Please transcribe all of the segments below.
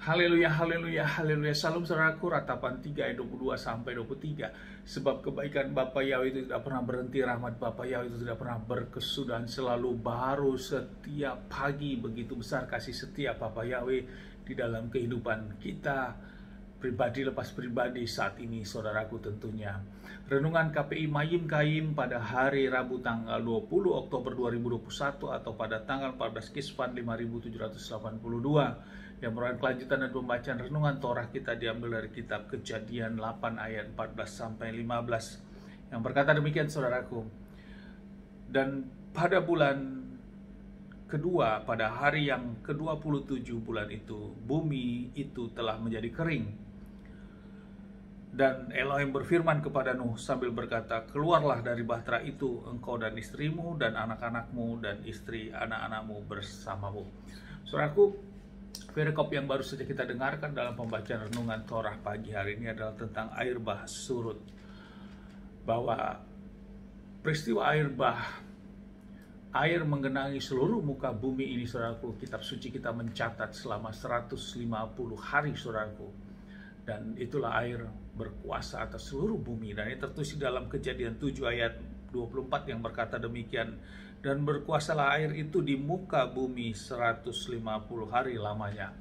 Haleluya, haleluya, haleluya. Salam saudaraku, Ratapan 3 ayat 22 sampai 23. Sebab kebaikan Bapa Yahweh itu tidak pernah berhenti, rahmat Bapa Yahweh itu tidak pernah berkesudahan, selalu baru setiap pagi. Begitu besar kasih setia Bapa Yahweh di dalam kehidupan kita pribadi lepas pribadi saat ini, saudaraku tentunya. Renungan KPI Mayim Kaim pada hari Rabu tanggal 20 Oktober 2021 atau pada tanggal 14 Kisvan 5782 yang merupakan kelanjutan dan pembacaan renungan Torah kita diambil dari kitab Kejadian 8 ayat 14 sampai 15 yang berkata demikian, saudaraku. Dan pada bulan kedua, pada hari yang ke-27 bulan itu, bumi itu telah menjadi kering. Dan Elohim berfirman kepada Nuh sambil berkata, keluarlah dari bahtera itu, engkau dan istrimu dan anak-anakmu dan istri anak-anakmu bersamamu. Saudaraku, perikop yang baru saja kita dengarkan dalam pembacaan renungan Torah pagi hari ini adalah tentang air bah surut. Bahwa peristiwa air menggenangi seluruh muka bumi ini, saudaraku. Kitab suci kita mencatat selama 150 hari, saudaraku. Dan itulah air berkuasa atas seluruh bumi. Dan ini tertulis dalam Kejadian 7 ayat 24 yang berkata demikian. Dan berkuasalah air itu di muka bumi 150 hari lamanya.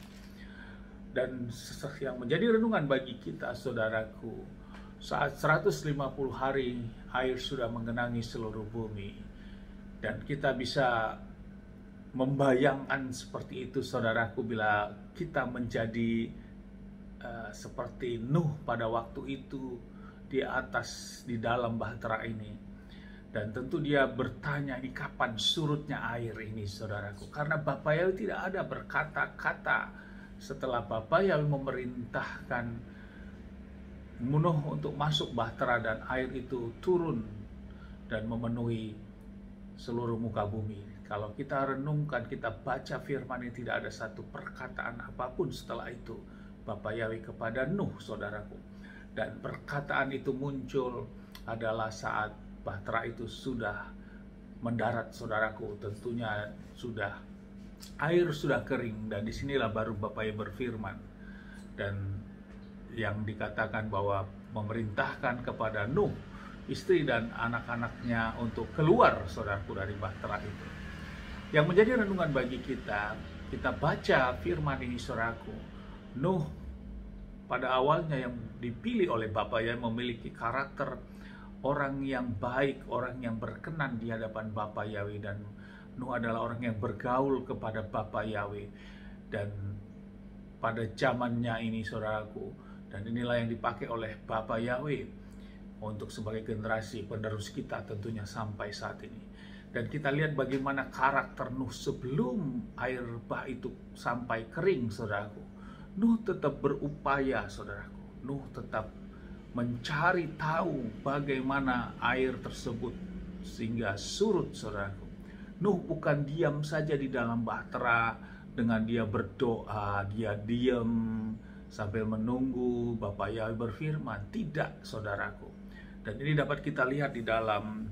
Dan yang menjadi renungan bagi kita, saudaraku, saat 150 hari air sudah menggenangi seluruh bumi. Dan kita bisa membayangkan seperti itu, saudaraku, bila kita menjadi seperti Nuh pada waktu itu di dalam bahtera ini. Dan tentu dia bertanya, ini kapan surutnya air ini, saudaraku? Karena Bapa Yahweh tidak ada berkata-kata setelah Bapa Yahweh memerintahkan Nuh untuk masuk bahtera dan air itu turun dan memenuhi seluruh muka bumi. Kalau kita renungkan, kita baca firman ini, tidak ada satu perkataan apapun setelah itu Bapa Yahweh kepada Nuh, saudaraku. Dan perkataan itu muncul adalah saat bahtera itu sudah mendarat, saudaraku. Tentunya air sudah kering, dan disinilah baru Bapa Yahweh berfirman. Dan yang dikatakan bahwa memerintahkan kepada Nuh, istri dan anak-anaknya untuk keluar, saudaraku, dari bahtera itu. Yang menjadi renungan bagi kita baca firman ini, saudaraku. Nuh pada awalnya yang dipilih oleh Bapa Yahweh memiliki karakter orang yang baik, orang yang berkenan di hadapan Bapa Yahweh. Dan Nuh adalah orang yang bergaul kepada Bapa Yahweh. Dan pada zamannya ini, saudaraku, dan inilah yang dipakai oleh Bapa Yahweh untuk sebagai generasi penerus kita tentunya sampai saat ini. Dan kita lihat bagaimana karakter Nuh sebelum air bah itu sampai kering, saudaraku. Nuh tetap berupaya, saudaraku. Nuh tetap mencari tahu bagaimana air tersebut sehingga surut, saudaraku. Nuh bukan diam saja di dalam bahtera dengan dia berdoa, dia diam sambil menunggu Bapa Yahweh berfirman. Tidak, saudaraku. Dan ini dapat kita lihat di dalam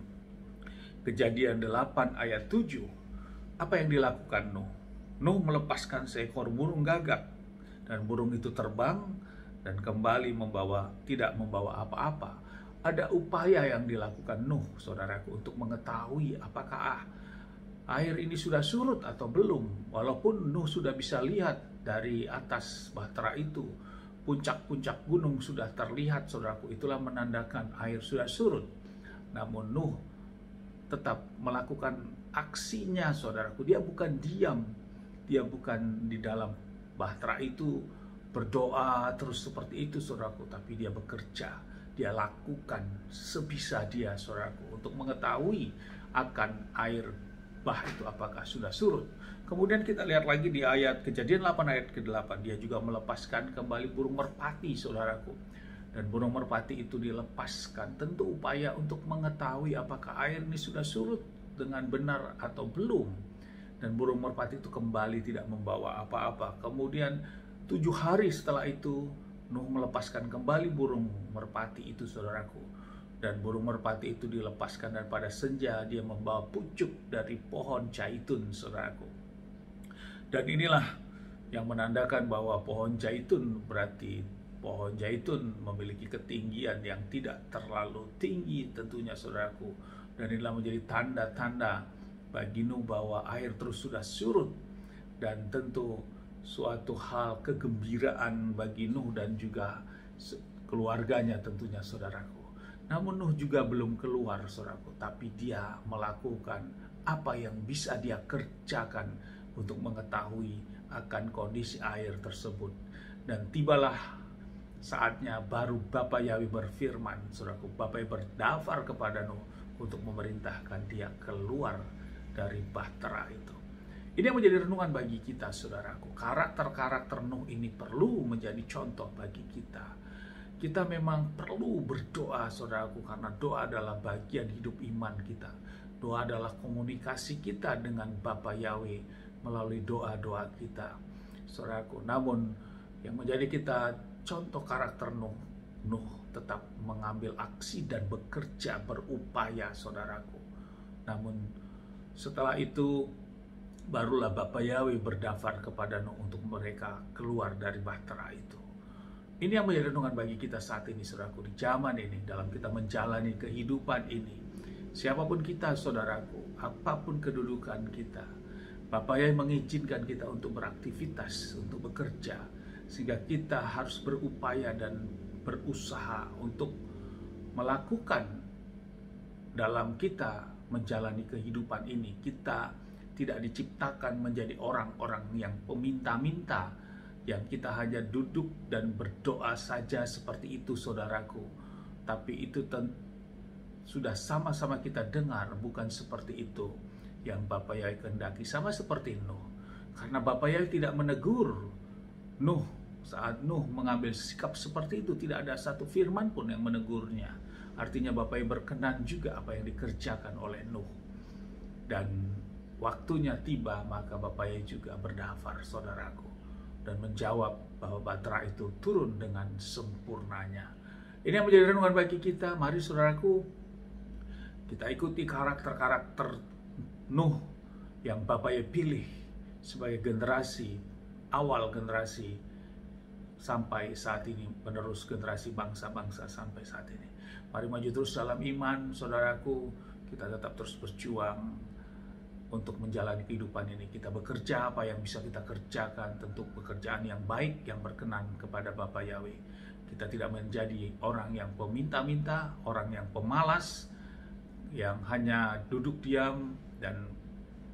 Kejadian 8 ayat 7. Apa yang dilakukan Nuh? Nuh melepaskan seekor burung gagak. Dan burung itu terbang dan kembali tidak membawa apa-apa. Ada upaya yang dilakukan Nuh, saudaraku, untuk mengetahui apakah air ini sudah surut atau belum. Walaupun Nuh sudah bisa lihat dari atas bahtera itu, puncak-puncak gunung sudah terlihat, saudaraku. Itulah menandakan air sudah surut. Namun Nuh tetap melakukan aksinya, saudaraku. Dia bukan diam. Dia bukan di dalam bahtera itu berdoa terus seperti itu, saudaraku, tapi dia bekerja, dia lakukan sebisa dia, saudaraku, untuk mengetahui akan air bah itu apakah sudah surut. Kemudian kita lihat lagi di ayat Kejadian 8 ayat ke-8, dia juga melepaskan kembali burung merpati, saudaraku. Dan burung merpati itu dilepaskan, tentu upaya untuk mengetahui apakah air ini sudah surut dengan benar atau belum. Dan burung merpati itu kembali tidak membawa apa-apa. Kemudian 7 hari setelah itu, Nuh melepaskan kembali burung merpati itu, saudaraku. Dan burung merpati itu dilepaskan, dan pada senja dia membawa pucuk dari pohon zaitun, saudaraku. Dan inilah yang menandakan bahwa pohon zaitun berarti pohon zaitun memiliki ketinggian yang tidak terlalu tinggi tentunya saudaraku. Dan inilah menjadi tanda-tanda bagi Nuh bahwa air terus sudah surut, dan tentu suatu hal kegembiraan bagi Nuh dan juga keluarganya tentunya saudaraku. Namun Nuh juga belum keluar saudaraku, tapi dia melakukan apa yang bisa dia kerjakan untuk mengetahui akan kondisi air tersebut. Dan tibalah saatnya baru Bapa Yahweh berfirman saudaraku. Bapa Yahweh berdaftar kepada Nuh untuk memerintahkan dia keluar dari bahtera itu. Ini yang menjadi renungan bagi kita saudaraku. Karakter-karakter Nuh ini perlu menjadi contoh bagi kita. Kita memang perlu berdoa saudaraku, karena doa adalah bagian hidup iman kita. Doa adalah komunikasi kita dengan Bapa Yahweh melalui doa-doa kita saudaraku. Namun yang menjadi kita contoh karakter Nuh, Nuh tetap mengambil aksi dan bekerja, berupaya saudaraku. Namun setelah itu barulah Bapa Yahweh berdaftar kepada Nuh untuk mereka keluar dari bahtera itu. Ini yang menjadi renungan bagi kita saat ini saudaraku, di zaman ini, dalam kita menjalani kehidupan ini. Siapapun kita saudaraku, apapun kedudukan kita, Bapa Yahweh mengizinkan kita untuk beraktivitas, untuk bekerja, sehingga kita harus berupaya dan berusaha untuk melakukan dalam kita menjalani kehidupan ini. Kita tidak diciptakan menjadi orang-orang yang peminta-minta, yang kita hanya duduk dan berdoa saja seperti itu saudaraku. Tapi itu sudah sama-sama kita dengar, bukan seperti itu yang Bapa Yahweh kehendaki. Sama seperti Nuh, karena Bapa Yahweh tidak menegur Nuh saat Nuh mengambil sikap seperti itu. Tidak ada satu firman pun yang menegurnya. Artinya Bapa Yahweh berkenan juga apa yang dikerjakan oleh Nuh. Dan waktunya tiba, maka Bapa Yahweh juga berdaftar saudaraku, dan menjawab bahwa bahtera itu turun dengan sempurnanya. Ini yang menjadi renungan bagi kita. Mari saudaraku, kita ikuti karakter-karakter Nuh yang Bapa Yahweh pilih sebagai generasi, awal generasi sampai saat ini, menerus generasi bangsa-bangsa sampai saat ini. Mari maju terus dalam iman saudaraku. Kita tetap terus berjuang untuk menjalani kehidupan ini. Kita bekerja apa yang bisa kita kerjakan, tentu pekerjaan yang baik, yang berkenan kepada Bapa Yahweh. Kita tidak menjadi orang yang peminta-minta, orang yang pemalas, yang hanya duduk diam dan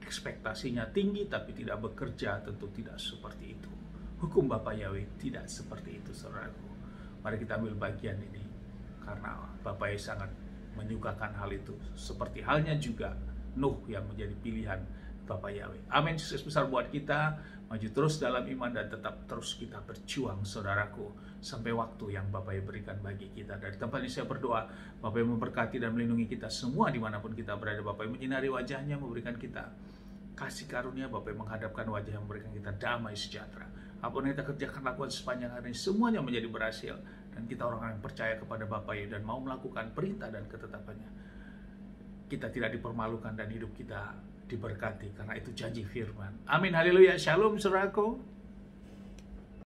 ekspektasinya tinggi tapi tidak bekerja. Tentu tidak seperti itu. Hukum Bapa Yahweh tidak seperti itu saudaraku. Mari kita ambil bagian ini, karena Bapa Yahweh sangat menyukakan hal itu. Seperti halnya juga Nuh yang menjadi pilihan Bapa Yahweh. Amin. Sukses besar buat kita. Maju terus dalam iman dan tetap terus kita berjuang saudaraku, sampai waktu yang Bapa Yahweh berikan bagi kita. Dari tempat ini saya berdoa, Bapa Yahweh memberkati dan melindungi kita semua dimanapun kita berada. Bapa Yahweh menyinari wajahnya, memberikan kita kasih karunia. Bapa Yahweh menghadapkan wajah yang memberikan kita damai sejahtera. Apa yang kita kerjakan, lakukan sepanjang hari ini, semuanya menjadi berhasil. Dan kita orang-orang yang percaya kepada Bapa Yahweh dan mau melakukan perintah dan ketetapannya. Kita tidak dipermalukan dan hidup kita diberkati, karena itu janji firman. Amin. Haleluya. Shalom saudaraku.